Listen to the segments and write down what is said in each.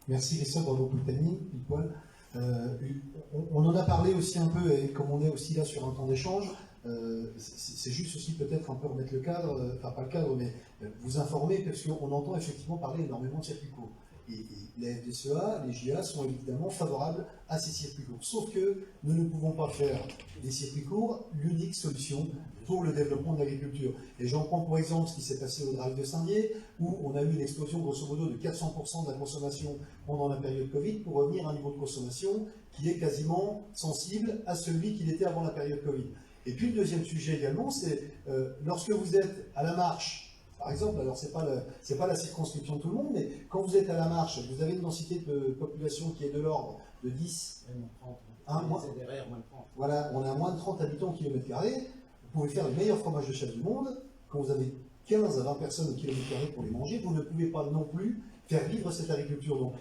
Merci Christophe, bravo pour le timing, pile poil. On en a parlé aussi un peu, et comme on est aussi là sur un temps d'échange, c'est juste aussi peut-être un peu remettre le cadre, enfin pas le cadre, mais vous informer, parce qu'on entend effectivement parler énormément de circuits courts. Et les FDSEA, les JA sont évidemment favorables à ces circuits courts. Sauf que nous ne pouvons pas faire des circuits courts l'unique solution pour le développement de l'agriculture. Et j'en prends pour exemple ce qui s'est passé au Drive de Saint-Dié, où on a eu une explosion grosso modo de 400% de la consommation pendant la période Covid, pour revenir à un niveau de consommation qui est quasiment sensible à celui qu'il était avant la période Covid. Et puis le deuxième sujet également, c'est lorsque vous êtes à la marche, par exemple, alors c'est pas la circonscription de tout le monde, mais quand vous êtes à la marche, vous avez une densité de population qui est de l'ordre de 10, voilà, on est à moins de 30 habitants au kilomètre carré, vous pouvez faire le meilleur fromage de chèvre du monde, quand vous avez 15 à 20 personnes au kilomètre carré pour les manger, vous ne pouvez pas non plus faire vivre cette agriculture. Donc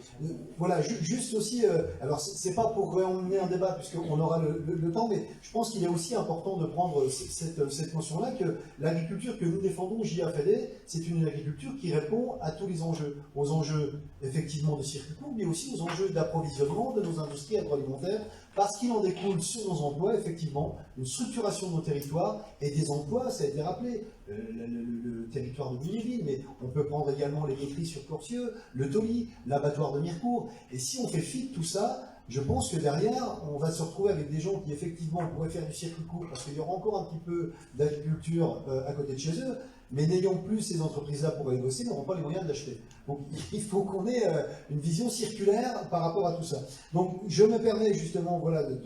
voilà, juste aussi, alors c'est pas pour emmener un débat puisqu'on aura le temps, mais je pense qu'il est aussi important de prendre cette notion-là que l'agriculture que nous défendons, JAFD, c'est une agriculture qui répond à tous les enjeux, aux enjeux effectivement de circuit court, mais aussi aux enjeux d'approvisionnement de nos industries agroalimentaires, parce qu'il en découle sur nos emplois, effectivement, une structuration de nos territoires et des emplois, ça a été rappelé, le territoire de Bouilleville, mais on peut prendre également les laiteries sur Corcieux, le Toli, l'abattoir de Mirecourt. Et si on fait fi de tout ça, je pense que derrière, on va se retrouver avec des gens qui effectivement pourraient faire du circuit court, parce qu'il y aura encore un petit peu d'agriculture à côté de chez eux, mais n'ayant plus ces entreprises-là pour aller bosser, n'auront pas les moyens de l'acheter. Donc il faut qu'on ait une vision circulaire par rapport à tout ça. Donc je me permets justement voilà, de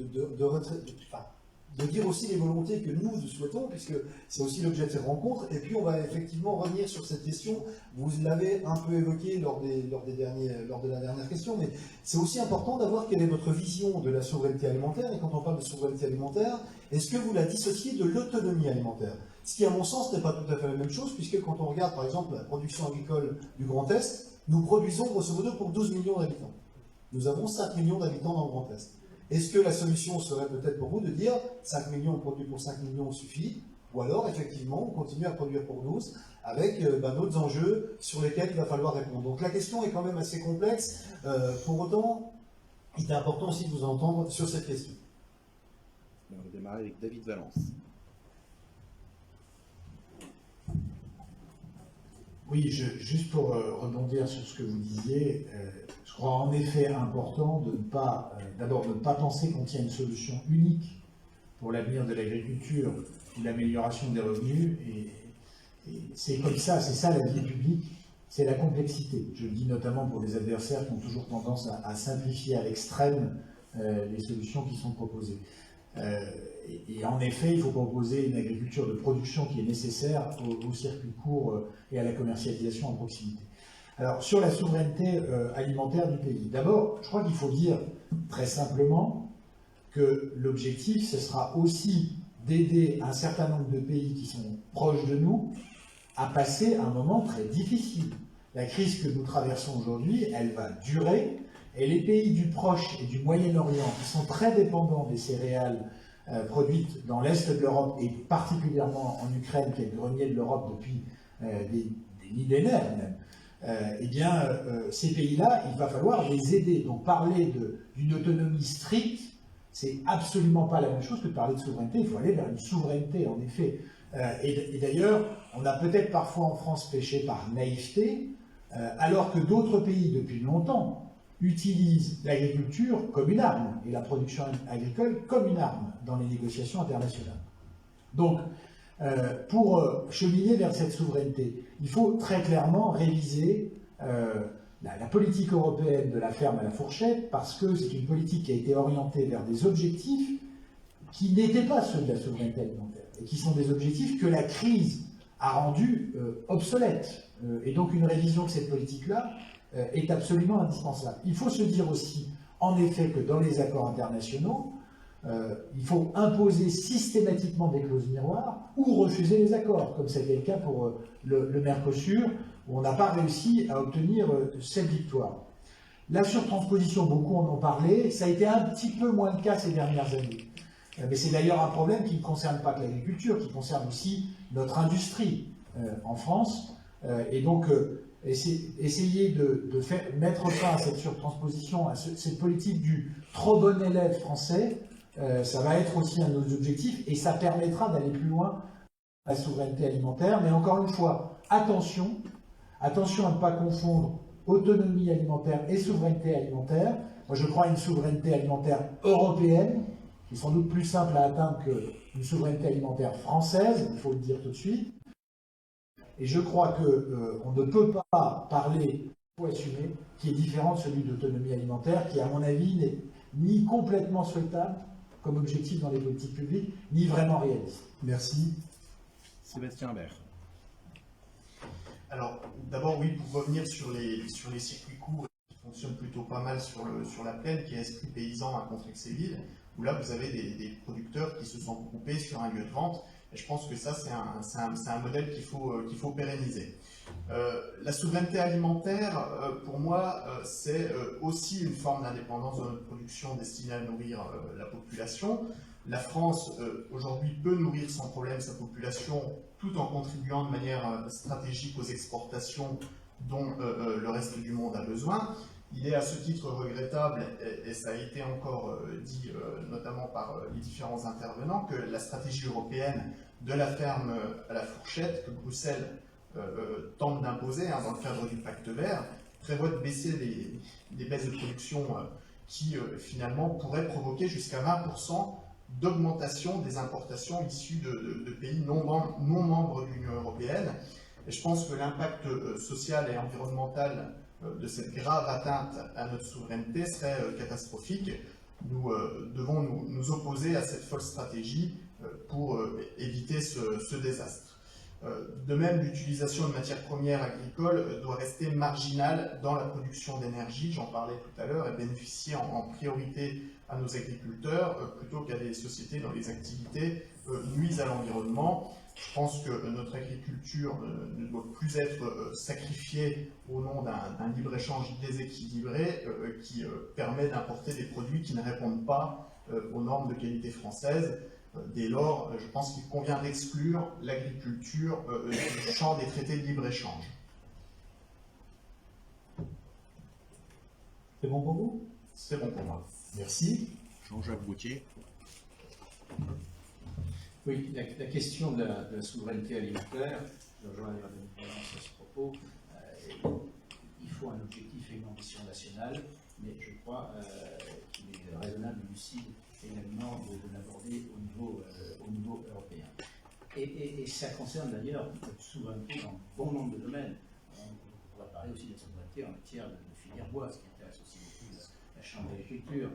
dire aussi les volontés que nous souhaitons, puisque c'est aussi l'objet de cette rencontre, et puis on va effectivement revenir sur cette question, vous l'avez un peu évoqué lors de la dernière question, mais c'est aussi important d'avoir quelle est votre vision de la souveraineté alimentaire, et quand on parle de souveraineté alimentaire, est-ce que vous la dissociez de l'autonomie alimentaire? Ce qui, à mon sens, n'est pas tout à fait la même chose, puisque quand on regarde, par exemple, la production agricole du Grand Est, nous produisons, grosso modo, pour 12 millions d'habitants. Nous avons 5 millions d'habitants dans le Grand Est. Est-ce que la solution serait peut-être pour vous de dire 5 millions, on produit pour 5 millions, suffit, ou alors, effectivement, on continue à produire pour 12, avec d'autres enjeux sur lesquels il va falloir répondre. Donc la question est quand même assez complexe. Pour autant, il est important aussi de vous entendre sur cette question. On va démarrer avec David Valence. Oui, juste pour rebondir sur ce que vous disiez, je crois en effet important de d'abord ne pas penser qu'on tient une solution unique pour l'avenir de l'agriculture ou l'amélioration des revenus. Et c'est comme ça, c'est ça la vie publique, c'est la complexité. Je le dis notamment pour les adversaires qui ont toujours tendance à simplifier à l'extrême les solutions qui sont proposées. Et en effet, il faut proposer une agriculture de production qui est nécessaire au circuit court et à la commercialisation en proximité. Alors, sur la souveraineté alimentaire du pays, d'abord, je crois qu'il faut dire très simplement que l'objectif, ce sera aussi d'aider un certain nombre de pays qui sont proches de nous à passer un moment très difficile. La crise que nous traversons aujourd'hui, elle va durer, et les pays du Proche et du Moyen-Orient, qui sont très dépendants des céréales produites dans l'Est de l'Europe, et particulièrement en Ukraine, qui est le grenier de l'Europe depuis des millénaires même, ces pays-là, il va falloir les aider. Donc parler d'une autonomie stricte, c'est absolument pas la même chose que de parler de souveraineté. Il faut aller vers une souveraineté, en effet. Et d'ailleurs, on a peut-être parfois en France péché par naïveté, alors que d'autres pays, depuis longtemps, utilisent l'agriculture comme une arme, et la production agricole comme une arme dans les négociations internationales. Donc, pour cheminer vers cette souveraineté, il faut très clairement réviser la politique européenne de la ferme à la fourchette, parce que c'est une politique qui a été orientée vers des objectifs qui n'étaient pas ceux de la souveraineté alimentaire, et qui sont des objectifs que la crise a rendus obsolètes. Et donc une révision de cette politique-là est absolument indispensable. Il faut se dire aussi, en effet, que dans les accords internationaux, il faut imposer systématiquement des clauses miroirs ou refuser les accords, comme c'était le cas pour le Mercosur, où on n'a pas réussi à obtenir cette victoire. La surtransposition, beaucoup en ont parlé, ça a été un petit peu moins le cas ces dernières années. Mais c'est d'ailleurs un problème qui ne concerne pas que l'agriculture, qui concerne aussi notre industrie en France. Et donc, essayer de mettre fin à cette surtransposition, à cette politique du trop bon élève français, ça va être aussi un de nos objectifs et ça permettra d'aller plus loin à la souveraineté alimentaire. Mais encore une fois, attention à ne pas confondre autonomie alimentaire et souveraineté alimentaire. Moi, je crois à une souveraineté alimentaire européenne, qui est sans doute plus simple à atteindre qu'une souveraineté alimentaire française, il faut le dire tout de suite. Et je crois qu'on ne peut pas parler, ou assumer, qui est différent de celui d'autonomie alimentaire, qui, à mon avis, n'est ni complètement souhaitable comme objectif dans les politiques publiques, ni vraiment réaliste. Merci. Sébastien Imbert. Alors, d'abord, oui, pour revenir sur les circuits courts, qui fonctionnent plutôt pas mal sur la plaine, qui est Esprit Paysan à Contrexéville, où là, vous avez des producteurs qui se sont groupés sur un lieu de vente. Et je pense que ça, c'est un modèle qu'il faut pérenniser. La souveraineté alimentaire, pour moi, c'est aussi une forme d'indépendance de notre production destinée à nourrir la population. La France, aujourd'hui, peut nourrir sans problème sa population tout en contribuant de manière stratégique aux exportations dont le reste du monde a besoin. Il est à ce titre regrettable, et ça a été encore dit notamment par les différents intervenants, que la stratégie européenne de la ferme à la fourchette que Bruxelles tente d'imposer dans le cadre du pacte vert prévoit de baisser les baisses de production qui finalement pourraient provoquer jusqu'à 20% d'augmentation des importations issues de pays non membres de l'Union européenne. Et je pense que l'impact social et environnemental de cette grave atteinte à notre souveraineté serait catastrophique. Nous devons nous opposer à cette folle stratégie pour éviter ce désastre. De même, l'utilisation de matières premières agricoles doit rester marginale dans la production d'énergie, j'en parlais tout à l'heure, et bénéficier en priorité à nos agriculteurs plutôt qu'à des sociétés dont les activités nuisent à l'environnement. Je pense que notre agriculture ne doit plus être sacrifiée au nom d'un libre-échange déséquilibré qui permet d'importer des produits qui ne répondent pas aux normes de qualité françaises. Dès lors, je pense qu'il convient d'exclure l'agriculture du champ des traités de libre-échange. C'est bon pour vous? C'est bon pour moi. Merci. Jean-Jacques Gaultier. Oui, la question de la souveraineté alimentaire, je rejoins les à ce propos, il faut un objectif et une ambition nationale, mais je crois qu'il est raisonnable et lucide également de l'aborder au niveau européen. Et ça concerne d'ailleurs notre souveraineté dans bon nombre de domaines. On pourrait parler aussi de la souveraineté en matière de filière bois, ce qui intéresse aussi beaucoup la Chambre d'agriculture.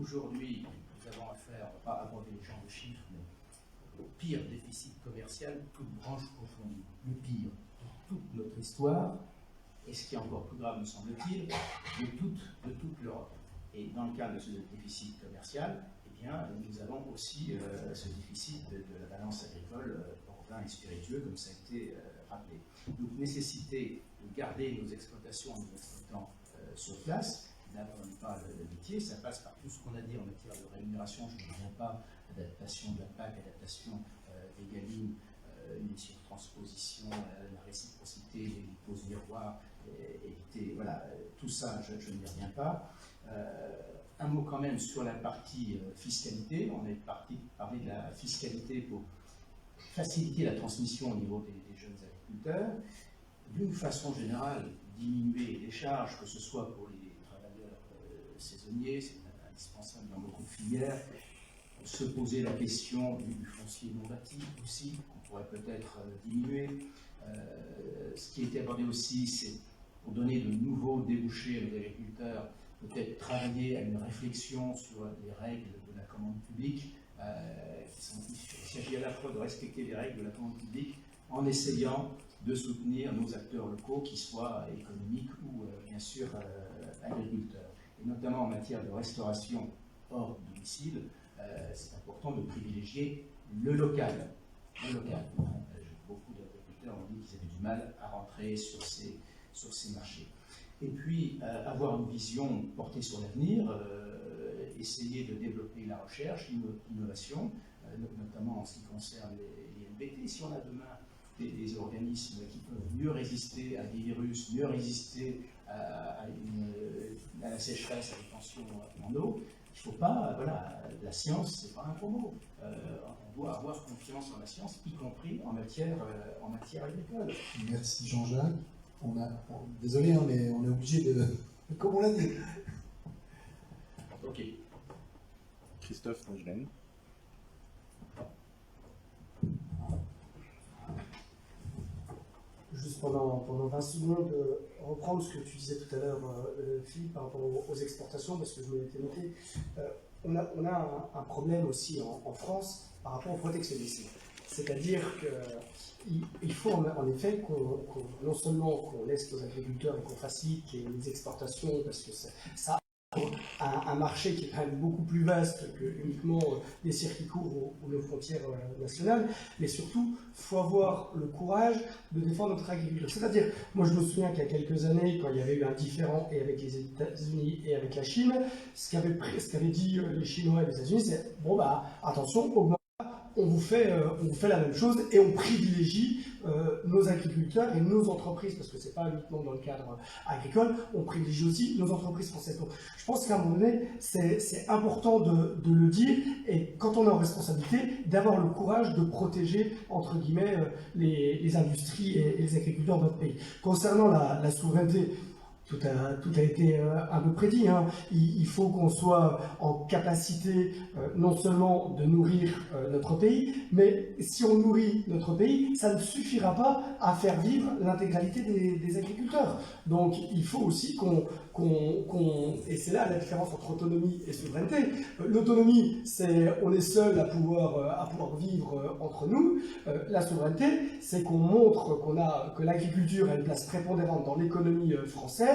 Aujourd'hui, nous avons affaire, on ne va pas aborder les genres de chiffres, mais au pire déficit commercial, toute branche confondue. Le pire de toute notre histoire, et ce qui est encore plus grave, me semble-t-il, de toute l'Europe. Et dans le cadre de ce déficit commercial, eh bien, nous avons aussi ce déficit de la balance agricole en vin et spiritueux, comme ça a été rappelé. Donc, nécessité de garder nos exploitations en nous exploitant sur place, n'abandonne pas le métier, ça passe par tout ce qu'on a dit en matière de rémunération, je ne reviens pas, adaptation de la PAC, adaptation des Galim, une surtransposition, la réciprocité, les pauses miroirs, éviter, voilà, tout ça, je n'y reviens pas. Un mot quand même sur la partie fiscalité. On est parti parler de la fiscalité pour faciliter la transmission au niveau des jeunes agriculteurs. D'une façon générale, diminuer les charges, que ce soit pour les travailleurs saisonniers, c'est indispensable dans beaucoup de filières. Se poser la question du foncier non bâti aussi, qu'on pourrait peut-être diminuer. Ce qui a été abordé aussi, c'est pour donner de nouveaux débouchés à nos agriculteurs, peut-être travailler à une réflexion sur les règles de la commande publique. Il s'agit à la fois de respecter les règles de la commande publique en essayant de soutenir nos acteurs locaux, qu'ils soient économiques ou bien sûr agriculteurs. Et notamment en matière de restauration hors domicile, c'est important de privilégier le local. Beaucoup d'agriculteurs ont dit qu'ils avaient du mal à rentrer sur ces marchés. Et puis, avoir une vision portée sur l'avenir, essayer de développer la recherche, l'innovation, notamment en ce qui concerne les MBT. Si on a demain des organismes qui peuvent mieux résister à des virus, mieux résister à la sécheresse, à la tension en eau. Il ne faut pas, voilà, la science, c'est pas un gros mot. On doit avoir confiance en la science, y compris en matière agricole. Merci Jean-Jacques. Désolé, hein, mais on est obligé de... Comme on l'a dit. Ok. Christophe Nagelen. Juste pendant 20 secondes, reprendre ce que tu disais tout à l'heure, Philippe, par rapport aux exportations, parce que je me l'étais noté. On a un problème aussi en France par rapport au protectionnisme. C'est-à-dire qu'il faut en effet non seulement qu'on laisse nos agriculteurs et qu'on facilite les exportations, parce que ça un marché qui est quand même beaucoup plus vaste que uniquement les circuits courts ou nos frontières nationales, mais surtout, il faut avoir le courage de défendre notre agriculture. C'est-à-dire, moi je me souviens qu'il y a quelques années, quand il y avait eu un différend et avec les États-Unis et avec la Chine, ce qu'avaient dit les Chinois et les États-Unis, c'est bon bah attention, on vous fait la même chose et on privilégie nos agriculteurs et nos entreprises, parce que ce n'est pas uniquement dans le cadre agricole, on privilégie aussi nos entreprises françaises. Donc, je pense qu'à un moment donné, c'est important de le dire, et quand on est en responsabilité, d'avoir le courage de protéger, entre guillemets, les industries et les agriculteurs de notre pays. Concernant la souveraineté, tout a été un peu prédit. Hein. Il faut qu'on soit en capacité non seulement de nourrir notre pays, mais si on nourrit notre pays, ça ne suffira pas à faire vivre l'intégralité des agriculteurs. Donc il faut aussi et c'est là la différence entre autonomie et souveraineté. L'autonomie, c'est on est seul à pouvoir vivre entre nous. La souveraineté, c'est qu'on montre que l'agriculture a une place prépondérante dans l'économie française.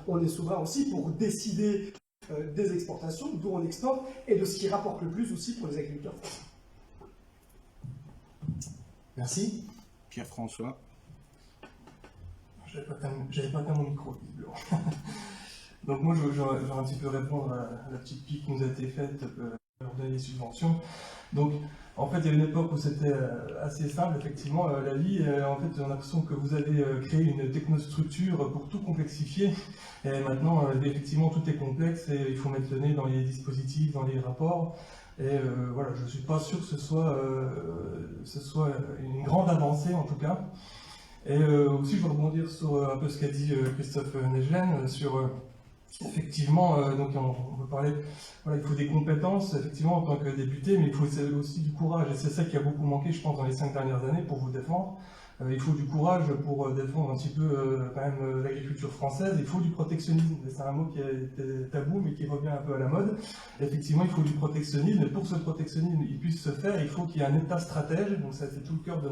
On est souverain aussi pour décider des exportations, d'où on exporte, et de ce qui rapporte le plus aussi pour les agriculteurs français. Merci. Pierre-François. J'avais pas qu'à mon micro, visiblement. Donc moi, j'aurais un petit peu répondre à la petite pique qui nous a été faite pour donner les subventions. Donc, en fait, il y a une époque où c'était assez simple, effectivement, la vie. En fait, on a l'impression que vous avez créé une technostructure pour tout complexifier. Et maintenant, effectivement, tout est complexe et il faut mettre le nez dans les dispositifs, dans les rapports. Et voilà, je ne suis pas sûr que ce soit une grande avancée, en tout cas. Et aussi, je veux rebondir sur un peu ce qu'a dit Christophe Nagelen, sur effectivement, donc on peut parler, voilà, il faut des compétences, effectivement, en tant que député, mais il faut aussi du courage, et c'est ça qui a beaucoup manqué, je pense, dans les 5 dernières années pour vous défendre. Il faut du courage pour défendre un petit peu quand même l'agriculture française, il faut du protectionnisme, c'est un mot qui est tabou, mais qui revient un peu à la mode. Effectivement, il faut du protectionnisme, et pour que ce protectionnisme il puisse se faire, il faut qu'il y ait un État stratège, donc ça c'est tout le cœur de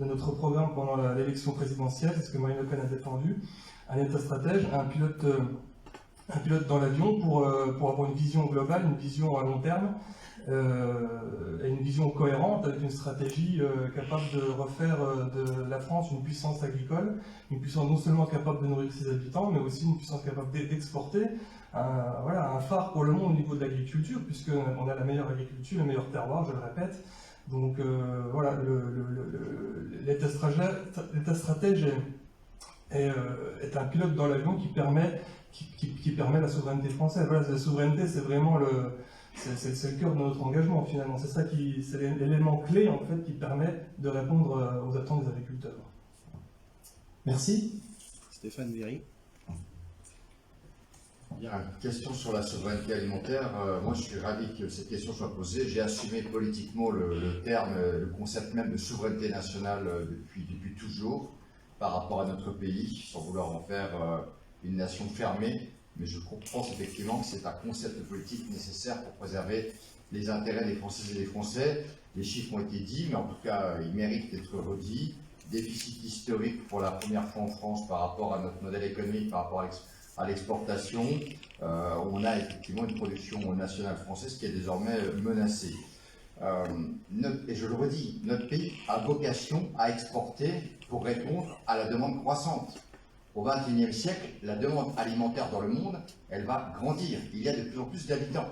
notre programme pendant l'élection présidentielle, c'est ce que Marine Le Pen a défendu, un État stratège, un pilote dans l'avion pour avoir une vision globale, une vision à long terme, et une vision cohérente avec une stratégie capable de refaire de la France une puissance agricole, une puissance non seulement capable de nourrir ses habitants, mais aussi une puissance capable d'exporter, un phare pour le monde au niveau de l'agriculture, puisqu'on a la meilleure agriculture, le meilleur terroir, je le répète. Donc voilà, l'État stratège est un pilote dans l'avion qui permet la souveraineté française. Voilà, la souveraineté, c'est vraiment c'est le cœur de notre engagement finalement. C'est l'élément clé en fait qui permet de répondre aux attentes des agriculteurs. Merci. Stéphane Véry. Il y a une question sur la souveraineté alimentaire. Moi, je suis ravi que cette question soit posée. J'ai assumé politiquement le concept même de souveraineté nationale depuis toujours par rapport à notre pays, sans vouloir en faire une nation fermée. Mais je pense effectivement que c'est un concept politique nécessaire pour préserver les intérêts des Françaises et des Français. Les chiffres ont été dits, mais en tout cas, ils méritent d'être redits. Déficit historique pour la première fois en France par rapport à notre modèle économique, par rapport à l'exportation. On a effectivement une production nationale française qui est désormais menacée. Et je le redis, notre pays a vocation à exporter pour répondre à la demande croissante. Au XXIe siècle, la demande alimentaire dans le monde, elle va grandir. Il y a de plus en plus d'habitants.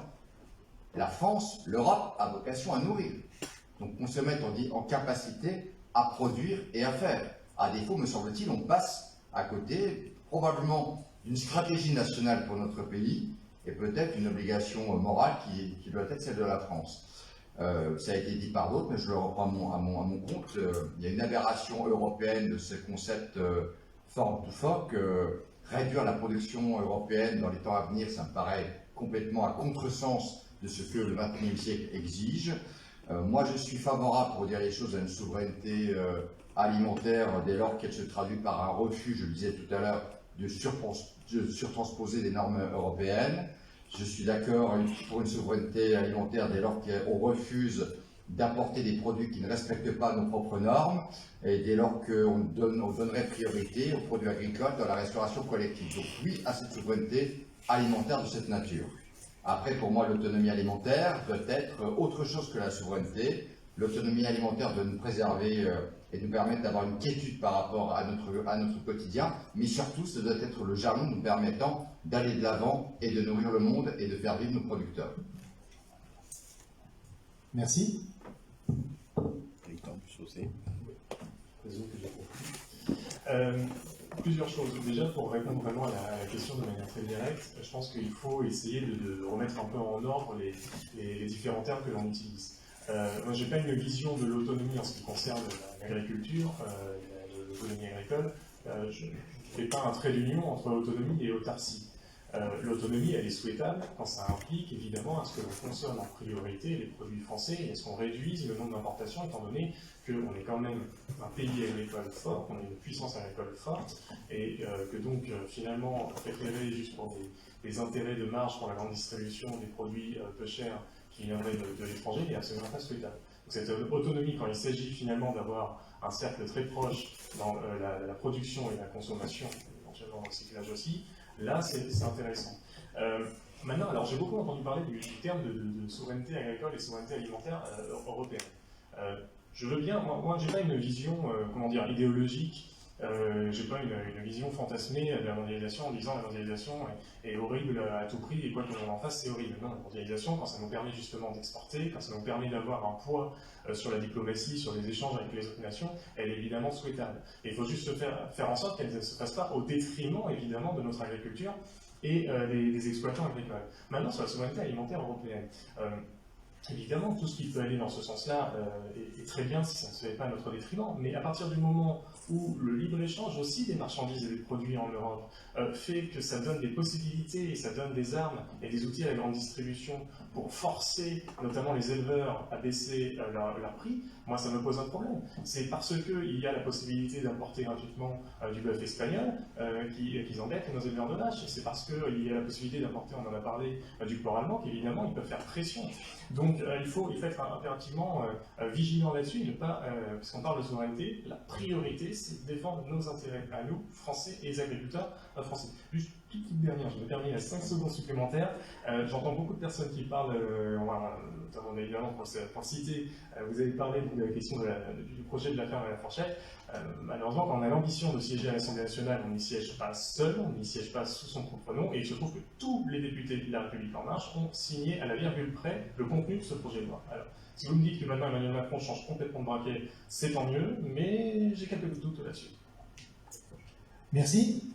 La France, l'Europe a vocation à nourrir. Donc on se met en capacité à produire et à faire. À défaut, me semble-t-il, on passe à côté probablement d'une stratégie nationale pour notre pays et peut-être une obligation morale qui doit être celle de la France. Ça a été dit par d'autres, mais je le reprends à mon compte. Il y a une aberration européenne de ce concept farm to fork. Réduire la production européenne dans les temps à venir, ça me paraît complètement à contresens de ce que le XXIe siècle exige. Moi, je suis favorable, pour dire les choses, à une souveraineté alimentaire dès lors qu'elle se traduit par un refus, je le disais tout à l'heure, de surtransposer des normes européennes. Je suis d'accord pour une souveraineté alimentaire dès lors qu'on refuse d'importer des produits qui ne respectent pas nos propres normes et dès lors qu'on donnerait priorité aux produits agricoles dans la restauration collective. Donc oui à cette souveraineté alimentaire de cette nature. Après, pour moi, l'autonomie alimentaire doit être autre chose que la souveraineté. L'autonomie alimentaire doit nous préserver et nous permettre d'avoir une quiétude par rapport à notre quotidien, mais surtout, ça doit être le jalon nous permettant d'aller de l'avant et de nourrir le monde et de faire vivre nos producteurs. Merci. Victor Bussaucé. Plusieurs choses. Déjà, pour répondre vraiment à la question de manière très directe, je pense qu'il faut essayer de remettre un peu en ordre les différents termes que l'on utilise. Moi, je n'ai pas une vision de l'autonomie en ce qui concerne l'agriculture, l'autonomie agricole. Je ne fais pas un trait d'union entre autonomie et autarcie. L'autonomie, elle est souhaitable quand ça implique évidemment à ce que l'on consomme en priorité les produits français et à ce qu'on réduise le nombre d'importations, étant donné qu'on est quand même un pays agricole fort, qu'on est une puissance agricole forte, et que donc finalement préférer juste pour des intérêts de marge pour la grande distribution des produits peu chers qui viendraient de l'étranger n'est absolument pas souhaitable. Donc cette autonomie, quand il s'agit finalement d'avoir un cercle très proche dans la production et la consommation, éventuellement dans le recyclage aussi, là, c'est intéressant. Maintenant, alors j'ai beaucoup entendu parler du terme de souveraineté agricole et souveraineté alimentaire européenne. Je veux bien, moi j'ai pas une vision, comment dire, idéologique, j'ai pas une vision fantasmée de la mondialisation en disant la mondialisation est horrible à tout prix et quoi que l'on en fasse, c'est horrible. Non, la mondialisation, quand ça nous permet justement d'exporter, quand ça nous permet d'avoir un poids sur la diplomatie, sur les échanges avec les autres nations, elle est évidemment souhaitable. Et il faut juste faire en sorte qu'elle ne se fasse pas au détriment, évidemment, de notre agriculture et des exploitants agricoles. Maintenant, sur la souveraineté alimentaire européenne, évidemment, tout ce qui peut aller dans ce sens-là est très bien si ça ne se fait pas à notre détriment, mais à partir du moment où le libre-échange aussi des marchandises et des produits en Europe fait que ça donne des possibilités et ça donne des armes et des outils à la grande distribution pour forcer notamment les éleveurs à baisser leur prix, moi ça me pose un problème. C'est parce qu'il y a la possibilité d'importer gratuitement du bœuf espagnol qu'ils embêtent nos éleveurs de vaches. C'est parce qu'il y a la possibilité d'importer, on en a parlé, du porc allemand qu'évidemment ils peuvent faire pression. Donc il faut être impérativement vigilant là-dessus, ne pas, puisqu'on parle de souveraineté, la priorité c'est de défendre nos intérêts à nous, Français et les agriculteurs français. Juste une petite dernière, je me permets à 5 secondes supplémentaires. J'entends beaucoup de personnes qui parlent, notamment évidemment pour le citer, vous avez parlé de la question du projet de la ferme à la fourchette. Malheureusement, quand on a l'ambition de siéger à l'Assemblée nationale, on n'y siège pas seul, on n'y siège pas sous son propre nom, et il se trouve que tous les députés de la République En Marche ont signé à la virgule près le contenu de ce projet de loi. Alors, si vous me dites que maintenant Emmanuel Macron change complètement de braquet, c'est tant mieux, mais j'ai quelques doutes là-dessus. Merci.